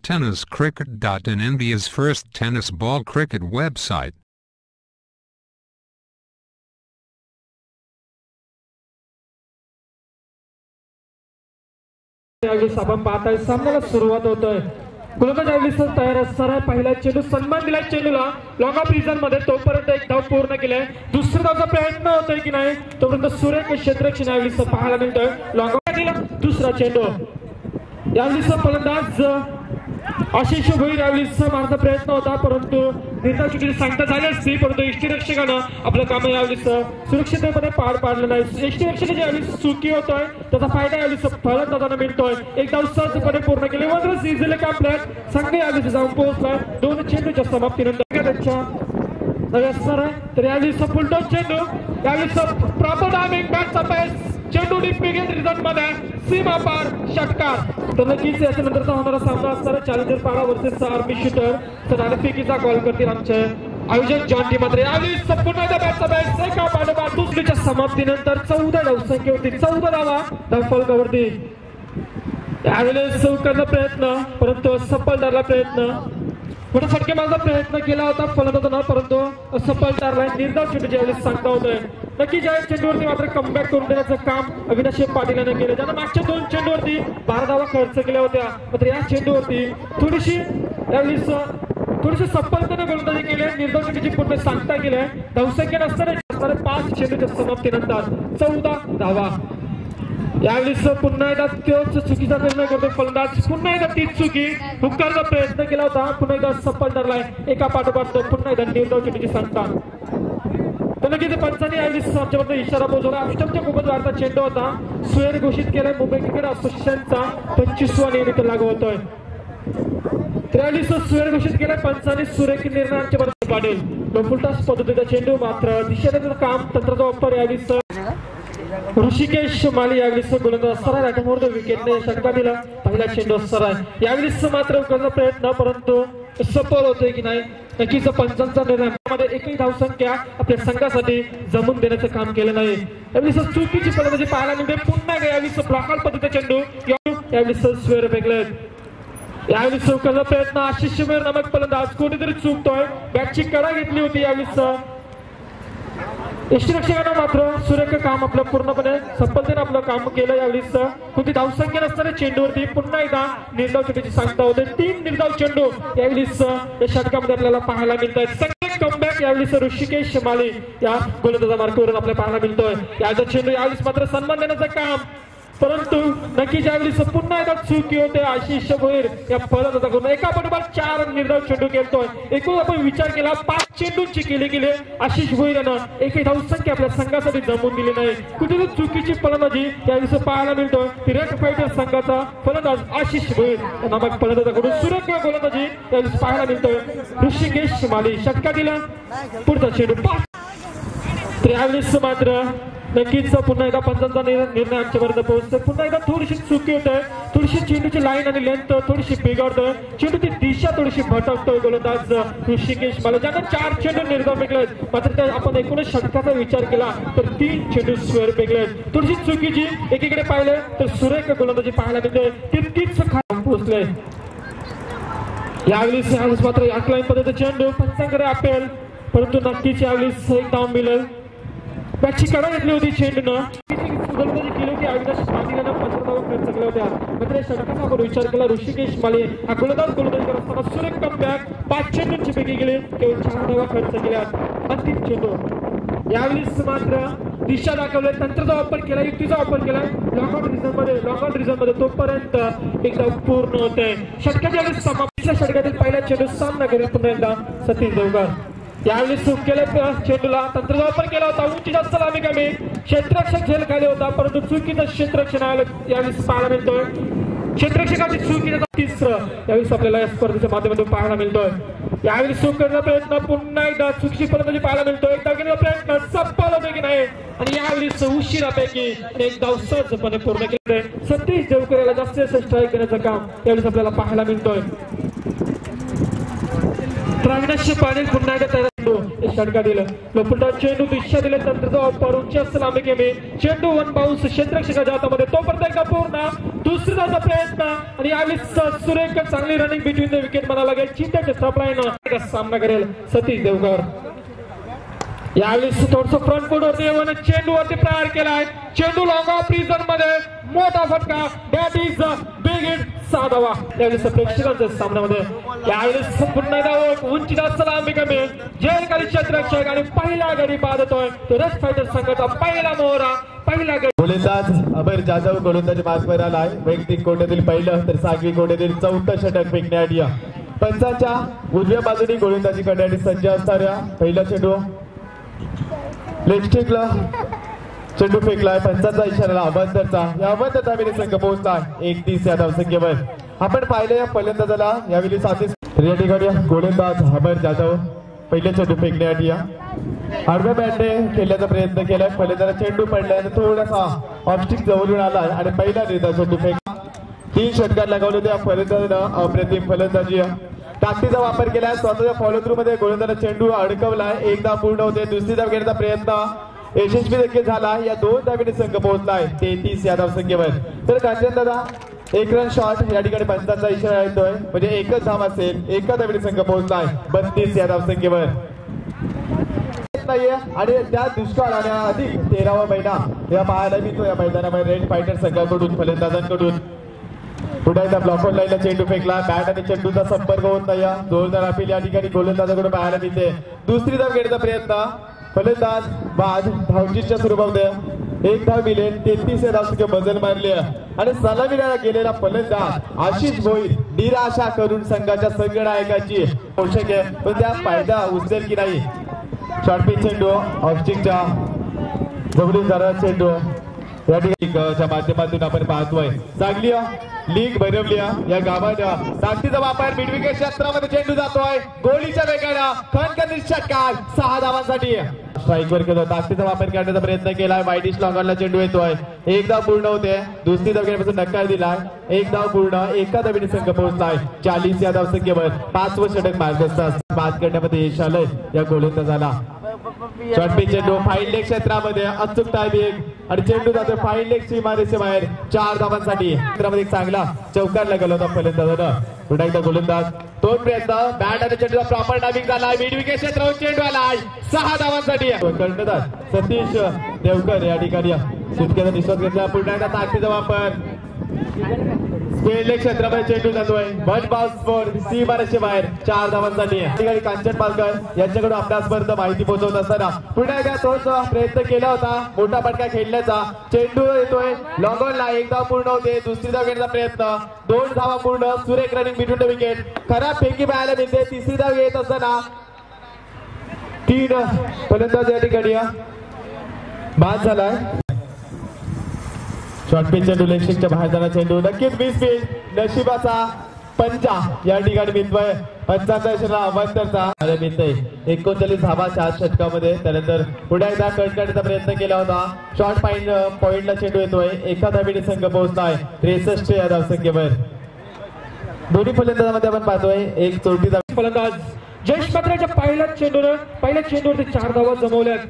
TennisCricket.in, India's first tennis ball cricket website. आपण पाहताय सामन्याला सुरुवात होतोय. गोलंदाज यावेळी तयार असणार आहे. पहिला चेंडू सन्मान दिलाय चेंडूला लॉंग ऑफ रिझन मध्ये, तोपर्यंत एक धाव पूर्ण केलाय. दुसऱ्या धावचा प्रयत्न होतोय की नाही तोपर्यंत सुरेख क्षेत्ररक्षण यावेळी पाहायला मिळतोय. लॉंग ऑफ दिला दुसरा चेंडू. यावेळी फलंदाज आशिष भोईर यावेळी मारण्याचा प्रयत्न होता, परंतु निर्धाव चुकीची सांगता झाली असती, परंतु यष्टीरक्षकानं आपलं काम यावेळी सुरक्षितपणे पार पाडलं नाही. यष्टीरक्षकाची यावेळी चुकी होतोय, त्याचा फायदा यावेळी फलंदाजांना मिळतोय. एक धाव सहजपणे पूर्ण केली. वनरस इझिली कम्प्लीट. संघ यावेळी जाऊन पोहोचलाय. दोन चेंडूच्या समाप्तीनंतर त्यांच्या नवे असणार आहे. तर यावेळी फुलटॉस चेंडू. यावेळी प्रॉपर टायमिंग बॅटचा पेस. चेंडू डीप रिझन मध्ये सीमा पार षटकार. तर नक्कीच याच्यानंतरचा होणारा सामना असणार आहे चॅलेंजर पारा वर्सेस आर्मी शूटर. तर नाणेफेकीचा कॉल करतील आमचे आयोजक जॉन टी मात्रे. यावेळी संपूर्ण बॅटचा बॅट एका पाठोपाठ दुसरीच्या समाप्तीनंतर 14 धावसंख्येवरती 14 धावा धावफलकावरती. यावेळेस करण्याचा प्रयत्न, परंतु सफल ठरला प्रयत्न. मोठा फटके मारण्याचा प्रयत्न केला होता फलंदाजांना, परंतु सफल ठरलाय. निर्धाव चेंडूच्या वेळेस सांगता होतोय. नक्कीच या चेंडूवरती मात्र कमबॅक करून देण्याचं काम अविनाश पाटील यानं केलं, ज्यानं मागच्या 2 चेंडूवरती 12 धावा खर्च केल्या होत्या. मात्र या चेंडूवरती थोडीशी सफलतेने गोलंदाजी केली. निर्धाव चेंडूची पूर्ण सांगता केली. धावसंख्या नसताना 5 चेंडूच्या समाप्तीनंतर 14 धावा. यावेळी पुन्हा एकदा तोच चुकीचा निर्णय करतो फलंदाज. पुन्हा एकदा तीच चुकी. हुक्कारचा प्रयत्न केला होता, पुन्हा एकदा सफल ठरलाय. एका पाठोपाठ पुन्हा एकदा निर्धाव चेंडूची सांगता. तर नक्कीच पंचांनी यावेळी आमच्याबद्दल इशारा पोहोचवला. अष्टमच्या खूपच वाढता चेंडू होता. सुरेर घोषित केलाय. मुंबई क्रिकेट असोसिएशनचा 25वा नियमित लागू होतोय. 43 सुरेर घोषित केलाय पंचांनी. सुरेख निर्णय आमच्याबद्दल पाटील. लोफुलटास पद्धतीचा चेंडू मात्र दिशेने काम तंत्राचा वापर यावेळी ऋषिकेश माली यावेळी गोलंदाज असणार आहे. राठमोर्द विकेटने षटका दिला. पहिला चेंडू असणार आहे. यावेळी मात्र उकळण्याचा प्रयत्न, परंतु सफल होतोय की नाही. नक्कीच पंचांचा निर्णय एकही धावसंख्या आपल्या संघासाठी जमून देण्याचं काम केलं नाही. यावेळी चुकीची फलंदाजी पाहायला मिळते. पुन्हा यावेळी ब्लॉकआउट पद्धतीचा चेंडू. यावेळी स्वेर फेकले. यावेळी चौकाचा प्रयत्न. आशिष मेहर नामक फलंदाज कुठेतरी चुकतोय. बॅटची कडा घेतली होती. यावेळी यष्टीरक्षकानं मात्र सुरेख काम आपलं पूर्णपणे सफलतेने आपलं काम केलं. यावेळी कोणती धावसंख्या नसताना चेंडूवरती पुन्हा एकदा निर्धाव चेंडूची सांगता होते. 3 निर्धाव चेंडू यावेळी या षटकामध्ये आपल्याला पाहायला मिळत आहेत. सगळे कमबॅक यावेळी ऋषिकेश माली या गोलंदाजा मार्गावरून आपल्याला पाहायला मिळतोय. याचा चेंडू यावेळी मात्र सन्मान देण्याचं काम, परंतु नक्कीच यावेळी पुन्हा एकदा चुकी होते. आशिष भोईर या फलंदाजाकडून एका पाठोपाठ 4 निर्धाव चेंडू खेळतोय. एकूण आपण विचार केला 5 चेंडूंची केले गेले. आशिष भोईर यानं एकही धावसंख्या आपल्या संघासाठी जमवून दिली नाही. कुठेतरी चुकीची फलंदाजी यावेळी पाहायला मिळतोय. रेड फायटर संघाचा फलंदाज आशिष भोईर या नामक फलंदाजाकडून सुरेख गोलंदाजी यावेळी पाहायला मिळतोय. ऋषिकेश माली षटका दिला. पुढचा चेंडू 5. तर यावेळी मात्र नक्कीच पुन्हा एकदा पंचांचा निर्णय आमच्यापर्यंत पोहोचतोय. पुन्हा एकदा थोडीशी चुकी होत आहे. थोडीशी चेंडूची लाईन आणि लेंथ थोडीशी बिघडतोय. चेंडूची दिशा थोडीशी भटकतोय गोलंदाज ऋषिकेश माली, ज्यांना 4 चेंडू निर्धाव फेकलेत. मात्र आपण एकूणच षटकाचा विचार केला तर 3 चेंडू स्क्वेअर फेकलेत. थोडीशी चुकीची एकीकडे पाहिले तर सुरेख गोलंदाजी पाहायला मिळते. तितकीच खाली पोहोचले. यावेळी मात्र आकलाईन पद्धतीचा चेंडू पंचांकडे अपेल, परंतु नक्कीच यावेळी एक धाव मिळेल. बॅटची कडा घेतली होती चेंडूनं. गोलंदाजी केली होती. अविनाश पाटील यानं 15 धावा खर्च केल्या होत्या. मात्र या षटकाचा आपण विचार केला ऋषिकेश माली हा गोलंदाजी करत असताना सुरेख कमबॅक. 5 चेंडूंची पैकी गेले, केवळ 4 धावा खर्च केल्या. अंतिम चेंडू. यावेळी मात्र दिशा दाखवले. तंत्राचा वापर केला. युक्तीचा वापर केला. लॉकआउट रिझन मध्ये तोपर्यंत एक धाव पूर्ण होते. षटकाच्या वेळेस समाप्तीच्या षटकातील पहिला चेंडू सामना करेल पुन्हा एकदा सतीश देवकर. यावेळी चूक केल्या चेंडूला तंत्राचा वापर केला होता. उंची जास्त लांबी कमी. क्षेत्ररक्षक झेल खाली होता, परंतु चुकीचं क्षेत्ररक्षण यावेळी पाहायला मिळतोय. क्षेत्ररक्षकाची चुकीचा 3रा यावेळी आपल्याला या स्पर्धेच्या माध्यमातून पाहायला मिळतोय. यावेळी चूक करण्याचा प्रयत्न. पुन्हा एकदा चुकीची फलंदाजी पाहायला मिळतोय. एकदा केलेला प्रयत्न सफल होतो की नाही, आणि यावेळी उशिरापैकी एक धाव सहजपणे पूर्ण केले. सतीश देवकर याला जास्तीत स्ट्राईक देण्याचं काम यावेळी आपल्याला पाहायला मिळतोय. अविनाश पाटील पुन्हा एकदा षटका दिलं लोपटा चेंडू दिशा दिले तंत्र परूनची असं लांबी गेमी चेंडू वन बाउन्स क्षेत्ररक्षकाच्या हातामध्ये तोपर्यंत एकदा पूर्ण दुसरी धावचा प्रयत्न आणि यावेळी सुरेख चांगली रनिंग बिटवीन द विकेट म्हणावं लागेल चिंताच्या स्टॉपलाईन सामना करेल सतीश देवकर यावेळी थोडस फ्रंट फूट होते आणि चेंडू वरती प्रहार केलाय चेंडू लॉंग ऑफ रिझन मध्ये मोठा फटका दॅट इज बिग हिट 6 धावा यावेळी प्रेक्षकांच्या सामन्यामध्ये यावेळी पुन्हा एकदा उंची जास्त लांबी कमी जयकारी क्षेत्ररक्षक आणि पहिला गडी बाद होतोय तो रेड फायटर संघाचा पहिला मोहरा पहिला गडी गोलंदाज अभय जाधव गोलंदाजी मार्गवर आलाय वैयक्तिक कोट्यातील पहिलं तर सागवी कोट्यातील 4थं षटक फेकण्यात या पंचांच्या उजव्या बाजूनी गोलंदाजी करण्यासाठी सज्ज असणाऱ्या पहिला चेंडू लेफ्टिकला चेंडू फेकलाय पंचांचा इशारा अभंतरचा या अभंतर धावेने संघ पोहोचलाय 31 या धावसंख्येवर आपण पाहिलं या फलंदाजाला यावेळी 37 या ठिकाणी गोलंदाज अभय जाधव पहिल्या चेंडू फेकण्यात या आडव्या बॅटने खेळण्याचा प्रयत्न केलाय फलंदाज चेंडू पडलाय आणि थोडासा ऑफस्टिक जवळून आलाय आणि पहिला निर्धार चेंडू फेकला 3 षटकार लगावले त्या फलंदाजानं अप्रतिम फलंदाजी ताकदीचा वापर केलाय स्वतःच्या फॉलो थ्रू मध्ये गोलंदाज चेंडू अडकवलाय एकदा पूर्ण होते दुसरी धाव घेण्याचा प्रयत्न यशस्वी देखील झाला या 2 धावेने संघ पोहोचलाय 33 या धावसंख्येवर तर कांचन दादा एक रन शॉट या ठिकाणी पंचांचा इशारा येतोय म्हणजे एकच धाव असेल एका धावेने संघ पोहोचलाय 32 या धावसंख्येवर आणि त्या दुष्काळ आणि अधिक 13वा महिना या पाहायला मिळतो या मैदानामध्ये रेड फायटर संघाकडून फलंदाजांकडून पुढे एकदा ब्लॉकर लाईनला चेंडू फेकला बॅट आणि चेंडूचा संपर्क होत नाही जोरदार अपील या ठिकाणी गोलंदाजाकडून पाहायला मिळते दुसरी धाव घेण्याचा प्रयत्न फलंदाज बाद धावचीच्या स्वरूपामध्ये एक धाव मिळेल 33 या धावसंख्या बदल मारले आणि सलामीला गेलेला फलंदाज आशिष भोईर निराशा करून संघाच्या संघनायकाची पोषक आहे पण त्या फायदा उचलेल की नाही शॉर्ट पिच चेंडू ऑफस्टिकच्या जवळील जाणारा चेंडू या ठिकाणी माध्यमातून आपण पाहतोय चांगली लीग भरवली या गावात ताकदीचा वापर मिड विकेट क्षेत्रामध्ये चेंडू जातोय गोलीच्या वेगानं खणखणीत षटकार 6 धावांसाठी स्ट्राईकवर केलं ताकदीचा वापर करण्याचा प्रयत्न केलाय वाईडिश लॉंगॉनला चेंडू येतोय एक धाव पूर्ण होते दुसरी धाव घेण्यापासून नकार दिलाय एक धाव पूर्ण एका धावेने संघ पोहोचलाय 40 या धावसंख्येवर 5वं षटक मार्गदर्शक बाद करण्यामध्ये यश आलंय या गोलंदाजाला शॉर्ट पिच चेंडू फाईन लेग क्षेत्रामध्ये अचूक टायमिंग आणि चेंडू जातो फाईन लेग सीमारेषे बाहेर 4 धावांसाठी क्षेत्रामध्ये चांगला चौकार लागला होता फलंदाजानं पुन्हा एकदा गोलंदाज दोन प्रयत्न बॅट आणि चेंडूचा प्रॉपर टायमिंग झालाय मिड विकेट क्षेत्रावर चेंडू आलाय 6 धावांसाठी कर्णधार सतीश देवकर या ठिकाणी सुटकेचा निश्वास घेतला पुन्हा एकदा ताकदीचा वापर स्पेन लेग क्षेत्रामध्ये चेंडू जातोय 1 बाउन्स फॉर सीमारेषे बाहेर 4 धावांसाठी या ठिकाणी कांचन पालकर यांच्याकडून अभ्यासपर्यंत माहिती पोहोचवत असताना पुन्हा एकदा तोच प्रयत्न केला होता मोठा फटका खेळण्याचा चेंडू येतोय लॉंग ऑनला एक धाव पूर्ण होते दुसरी धाव घेण्याचा प्रयत्न 2 धावा पूर्ण सुरेख रनिंग बिटवीन द विकेट खराब फेकी पाहायला मिळते तिसरी धाव येत असताना 3 फलंदाज या ठिकाणी बाद झालाय शॉर्ट पिच चेंडू लेग बाहेर जाणार चेंडू नक्कीच मिस फील्ड नशिबाचा पंचा या ठिकाणी मिळतोय पंचाचा इशारा अवंतरचा मिळतोय 39 धावा 4 षटकामध्ये त्यानंतर पुढे एकदा कट करण्याचा प्रयत्न केला होता शॉर्ट पॉइंटला चेंडू येतोय एका धावेने संघ पोहोचलाय 63 या धावसंख्येवर दोन्ही फलंदाजांमध्ये आपण पाहतोय एक चोटी फलंदाज जयेश पात्राच्या पहिल्या चेंडूवरती 4 धावा जमवल्यात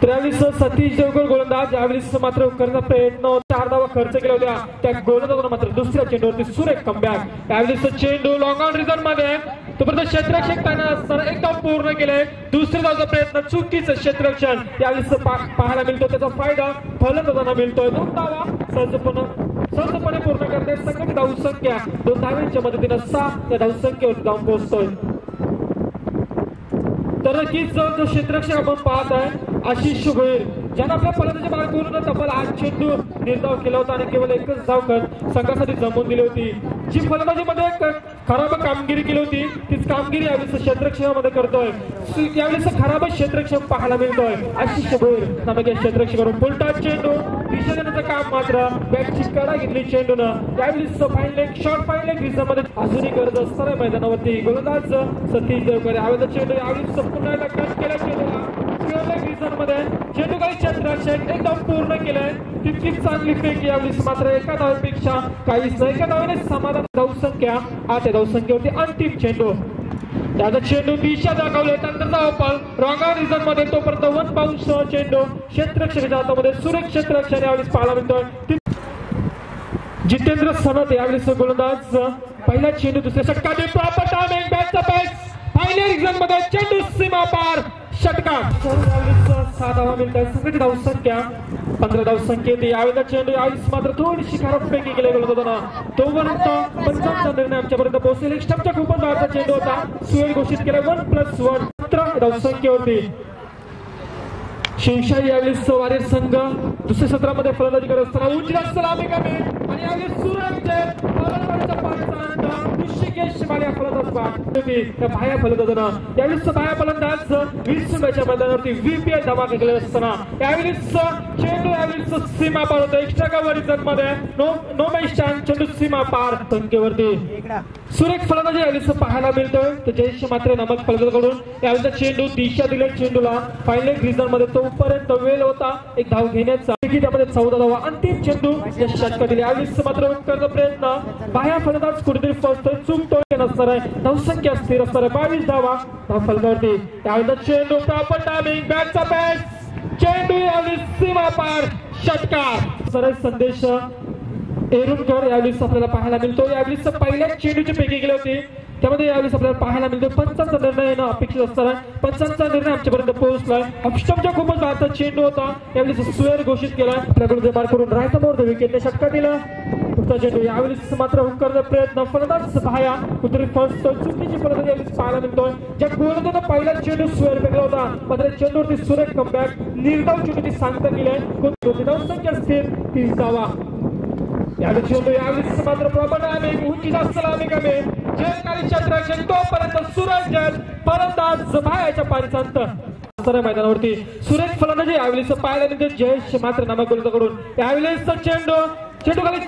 23 सतीश देवकर गोलंदाज यावेळी मात्र करण्याचा प्रयत्न 4 धावा खर्च केल्या होत्या त्या गोलंदाजानं मात्र दुसऱ्या चेंडूवरती सुरेख कमबॅक यावेळी चेंडू लॉंग ऑन रिझन मध्ये तोपर्यंत क्षेत्ररक्षक त्यानं एक धाव पूर्ण केले दुसऱ्या धावचा प्रयत्न चुकीचं क्षेत्ररक्षण यावेळी पाहायला मिळतो त्याचा फायदा फलंदाजांना मिळतोय 2 धावा सहजपणे पूर्ण करते संघटित धावसंख्या 2 धावांच्या मदतीनं 7 या धावसंख्येवर जाऊन पोहोचतोय तर नक्कीच जो क्षेत्ररक्षक आपण पाहत आहे आशिष भोईर ज्यानं आपल्या फलंदाजी मार्गावरून तब्बल 8 चेंडू निर्धाव केला होता आणि केवळ एकच धाव संघासाठी जमवून दिली होती जी फलंदाजीमध्ये खराब कामगिरी केली होती तीच कामगिरी यावेळी क्षेत्ररक्षणामध्ये करतोय यावेळी खराब क्षेत्ररक्षण पाहायला मिळतोय आशिष भोईर नामक या क्षेत्ररक्षकाकडून फुलटा चेंडू दिशा देण्याचं काम मात्र बॅटची कडा घेतली चेंडूनं यावेळी शॉर्ट फाईन लेग रिझनमध्ये अजूनही गरज असताना मैदानावरती गोलंदाज सतीश देवकर यावेळी चेंडू यावेळी पुन्हा एकदा कट केला चेंडूला चेंडू काही क्षेत्ररक्षक एक धाव पूर्ण केलंय तितकीच चांगली फेक यावेळी मात्र एका धावेपेक्षा काहीच नाही एका धावेने समाधान धावसंख्या 8 या धावसंख्येवरती अंतिम चेंडू त्याचा चेंडू दिशा दाखवले तंत्रचा वापर रॉंगा रिझन मध्ये तोपर्यंत 1 बाउन्स चेंडू क्षेत्ररक्षकाच्या हातामध्ये सुरेख क्षेत्ररक्षण यावेळी पाहायला मिळतोय. जितेंद्र सनत यावेळी गोलंदाज पहिला चेंडू दुसऱ्या षटकातील प्रॉपर टायमिंग बॅटचा पॅच फायनल रिझन मध्ये चेंडू सीमा पार षटकार 6 धावा मिळतात. संघटित धावसंख्या 15 धावसंख्येत यावेळेला चेंडू यावेळी मात्र थोडीशी खराबपैकी केले होता तोपर्यंत 55चा निर्णय आमच्यापर्यंत पोहोचेल. एक स्टंपच्या खूपच धावचा चेंडू होता सुरेख घोषित केला 1+1 17 धावसंख्येवरती. शिवशाही यावेळी वारीर संघ दुसऱ्या सत्रामध्ये फलंदाजी करत असताना उंचीला सलामी कमी आणि यावेळी सुरेखचे फलंदाजीचा पाठीचा ऋषिकेश शिमाले फलंदाज बाह्य फलंदाजांना यावेळी बाह्य फलंदाज 20 मॅचच्या मैदानावरती VPI धमाका केले असताना यावेळी चेंडू यावेळी सीमा पार होता. एक्स्ट्रा कव्हर मध्ये नो मॅच चान्स चेंडू सीमा पार संख्येवरती. सुरेख फलंदाजी यावेळी पाहायला मिळतोय तर जयेश मात्रे नामक फलंदाजाकडून यावेळीचा चेंडू दिशा दिले चेंडूला फायनल रिझन मध्ये तोपर्यंत वेळ होता एक धाव घेण्याचा. त्यामध्ये 14 धावा अंतिम चेंडू या षटकातील यावेळी मात्र करण्याचा प्रयत्न बाह्य फलंदाज कुठेतरी फर्स्ट चुकतोय नसणार आहे. धावसंख्या स्थिर असणार आहे 22 धावा धाव फलकावरती. त्यावेळेला चेंडू प्रॉपर टायमिंग बॅटचा पॅच चेंडू यावेळी सीमा पार षटकार. सरळ संदेश एरुणकर यावेळी आपल्याला पाहायला मिळतो. यावेळी पहिल्या चेंडूची पैकी गेले होते त्यामध्ये यावेळी आपल्याला पाहायला मिळतो 5चा निर्णय येणं अपेक्षित असताना 5चा निर्णय आमच्यापर्यंत पोहोचलाय. ऑफस्टंपच्या खूपच भारतात चेंडू होता यावेळी सुयर घोषित केला आपल्याकडून मार करून रायता मोर विकेटने षटका दिला. पुढचा चेंडू यावेळी मात्र हुक करण्याचा प्रयत्न फलंदाज बाह्या कुठेतरी फर्स्ट चुकीची फलंदाजी यावेळी पाहायला मिळतोय. ज्या गोलंदाजानं पहिला चेंडू सुयर फेकला होता मात्र चेंडूवरती सुरेख कमबॅक निर्धाव चेंडूची सांगता केली धावसंख्या स्थिर 30 धावा. यावेळी चेंडू यावेळी मात्र प्रॉपर टायमिंग उंचीचा सलामी कमी जयकारी क्षेत्ररक्षण तोपर्यंत सूरज जैन फलंदाज बाह्याच्या पारीचा अंतर मैदानावरती. सुरेख फलंदाजी यावेळी पाहायला मिळते जयेश मात्र नामक गोलंदाजाकडून. यावेळी चेंडू खाली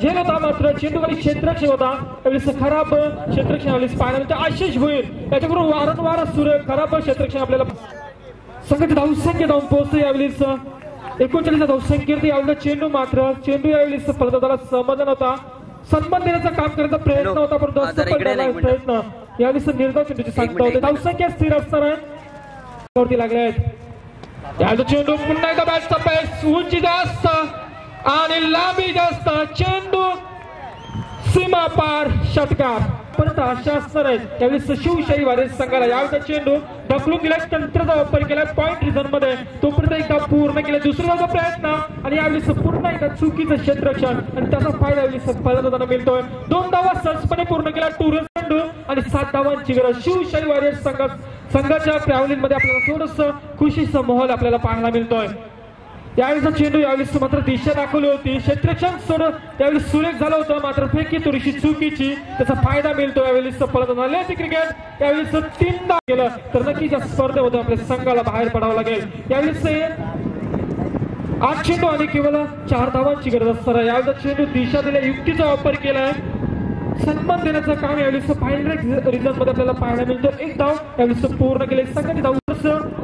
झेल होता मात्र चेंडू खाली क्षेत्ररक्षण होता यावेळी खराब क्षेत्ररक्षण यावेळी पाहायला मिळते आशिष भोईर याच्याकडून वारंवार सुरेख खराब क्षेत्ररक्षण आपल्याला संघटित धावसंख्या धावून पोहोचतो. यावेळी 39 धावसंख्येवरती यावेळी चेंडू यावेळी फलंदाजाला समाधान होता सन्मान देण्याचा काम करण्याचा प्रयत्न होता परंतु प्रयत्न यावेळी निर्धाव चेंडूची सांगता होते. धावसंख्या स्थिर असणार आहे लागले आहेत. यावेळी चेंडू पुन्हा एकदा बॅटचा पॅच उंची जास्त आणि लांबी जास्त चेंडू सीमा पार षटकार परत आशा असणार आहेत. त्यावेळी शिवशाही वारीर संघाला यावेळी चेंडू ढकलून दिला तंत्रचा वापर केला पॉइंट रिझन मध्ये तोपर्यंत एकदा पूर्ण केला दुसरा प्रयत्न आणि यावेळी पुन्हा एकदा चुकीचं क्षेत्ररक्षण आणि त्याचा फायदा यावेळी फलंदाजांना मिळतोय. 2 धावा सहजपणे पूर्ण केला टूरन चेंडू आणि 7 धावांची गरज शिवशाही वारीर संघाच्या ट्रॅव्हलिंग मध्ये आपल्याला थोडस खुशीचा माहोल आपल्याला पाहायला मिळतोय. यावेळीचा चेंडू यावेळी मात्र दिशा दाखवली होती क्षेत्ररक्षण सोड त्यावेळी सुरेख झालं होतं मात्र फेकी थोडीशी चुकीची त्याचा फायदा मिळतो. यावेळी फलंदाजाला क्रिकेट यावेळी 3दा गेलं तर नक्कीच या स्पर्धेमध्ये आपल्या संघाला बाहेर पडावं लागेल. यावेळी 8 चेंडू आणि केवळ 4 धावांची गरज असणार. यावेळीचा चेंडू दिशा दिल्या युक्तीचा वापर केलाय सन्मान देण्याचं काम यावेळी फायनल रिझन मध्ये आपल्याला पाहायला मिळतो. 1 धाव यावेळी पूर्ण केले संघाने धाव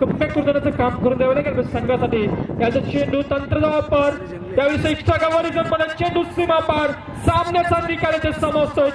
कमबॅक करण्याचं काम करून द्यावं लागेल संघासाठी. याचा चेंडू तंत्रचा वापर यावेळी एक्स्ट्रा कव्हर रिझन मध्ये चेंडू सीमा पार सामन्याचा निकालाचे समजतोय